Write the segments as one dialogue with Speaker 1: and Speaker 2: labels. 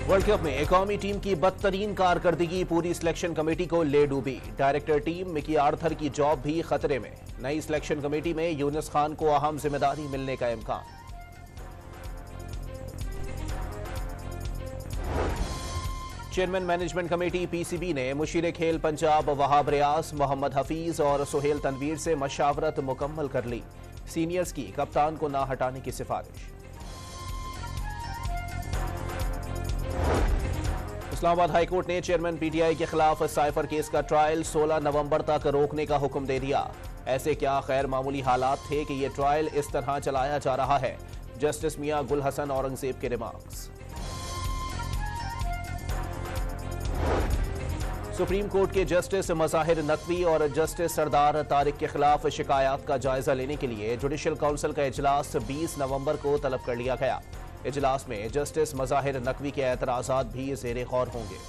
Speaker 1: World cup में कौमी team की बदतरीन कारकर्दगी पूरी सिलेक्शन कमेटी को ले डूबी। डायरेक्टर टीम मिकी आर्थर की जॉब भी खतरे में। नई सिलेक्शन कमेटी में यूनुस खान को अहम जिम्मेदारी मिलने का इम्कान। चेयरमैन मैनेजमेंट कमेटी पीसीबी ने मुशीर खेल पंजाब वहाब रियाज, मोहम्मद हफीज और सुहेल तनवीर से मशावरत मुकम्मल कर ली। सीनियर्स की कप्तान को ना हटाने की सिफारिश। इस्लामाबाद हाईकोर्ट ने चेयरमैन पीटीआई के खिलाफ साइफर केस का ट्रायल 16 नवंबर तक रोकने का हुक्म दे दिया। ऐसे क्या गैर मामूली हालात थे कि ये ट्रायल इस तरह चलाया जा रहा है। जस्टिस मियां गुल हसन औरंगजेब के रिमार्क्स। सुप्रीम कोर्ट के जस्टिस मज़ाहिर नकवी और जस्टिस सरदार तारिक के खिलाफ शिकायत का जायजा लेने के लिए जुडिशल काउंसिल का इजलास 20 नवंबर को तलब कर लिया गया। इजलास में जस्टिस मज़ाहिर नकवी के एतराज़ात भी ज़ेरे गौर होंगे।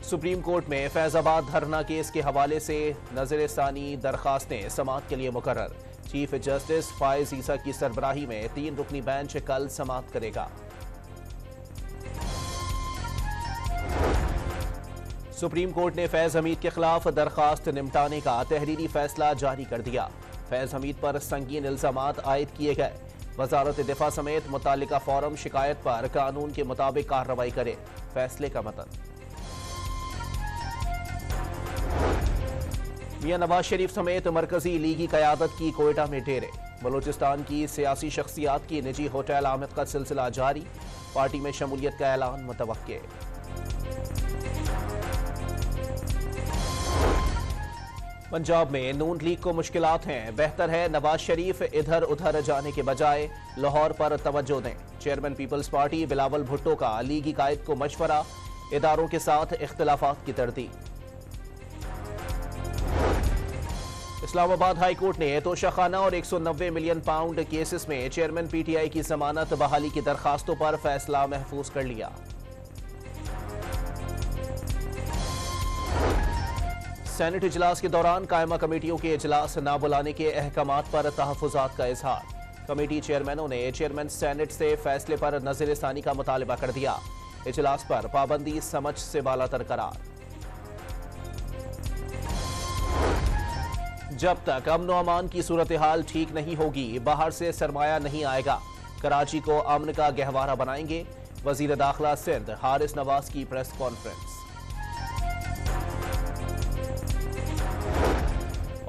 Speaker 1: सुप्रीम कोर्ट में फैजाबाद धरना केस के हवाले से नज़र-ए-सानी दरखास्तें समाअत के लिए मुकर्रर। चीफ जस्टिस फायज ईसा की सरबराही में 3 रुकनी बेंच कल समाअत करेगा। सुप्रीम कोर्ट ने फैज हमीद के खिलाफ दरखास्त निपटाने का तहरीरी फैसला जारी कर दिया। फैज हमीद पर संगीन इल्जामात आयद किए गए। वजारत दिफा समेत मुतालिका फोरम शिकायत पर कानून के मुताबिक कार्रवाई करे। फैसले का मतन। मियां नवाज शरीफ समेत मरकजी लीगी कयादत की कोयटा में डेरे। बलूचिस्तान की सियासी शख्सियात की निजी होटल आमद का सिलसिला जारी। पार्टी में शमूलियत का ऐलान मुतवक्के। पंजाब में नून लीग को मुश्किलात हैं। बेहतर है नवाज शरीफ इधर उधर जाने के बजाय लाहौर पर तवज्जो दें। चेयरमैन पीपल्स पार्टी बिलावल भुट्टो का लीगी कायद को मशवरा। इदारों के साथ इख्तिलाफात की तरदीद। इस्लामाबाद हाई कोर्ट ने तोशाखाना और 190 मिलियन पाउंड केसेस में चेयरमैन पीटीआई की जमानत बहाली की दरखास्तों पर फैसला महफूज कर लिया। सेनेट इजलास के दौरान कायमा कमेटियों के इजलास न बुलाने के अहकामात पर तहफ़्फ़ुज़ात का इजहार। कमेटी चेयरमैनों ने चेयरमैन सेनेट से फैसले पर नज़र-ए-सानी का मुतालबा कर दिया। इजलास पर पाबंदी समझ से बालातर करार। जब तक अमन व अमान की सूरत हाल ठीक नहीं होगी, बाहर से सरमाया नहीं आएगा। कराची को अमन का गहवारा बनाएंगे। वज़ीर दाखिला सिंध हारिस नवाज की प्रेस कॉन्फ्रेंस।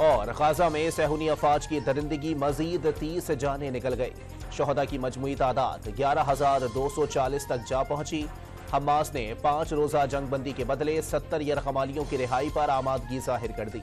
Speaker 1: और गाजा में सहूनी अफवाज की दरिंदगी मजीद 30 जानें निकल गई। शहदा की मजमूई तादाद 11,240 तक जा पहुंची। हमास ने 5 रोजा जंगबंदी के बदले 70 यरगमालियों की रिहाई पर आमादगी जाहिर कर दी।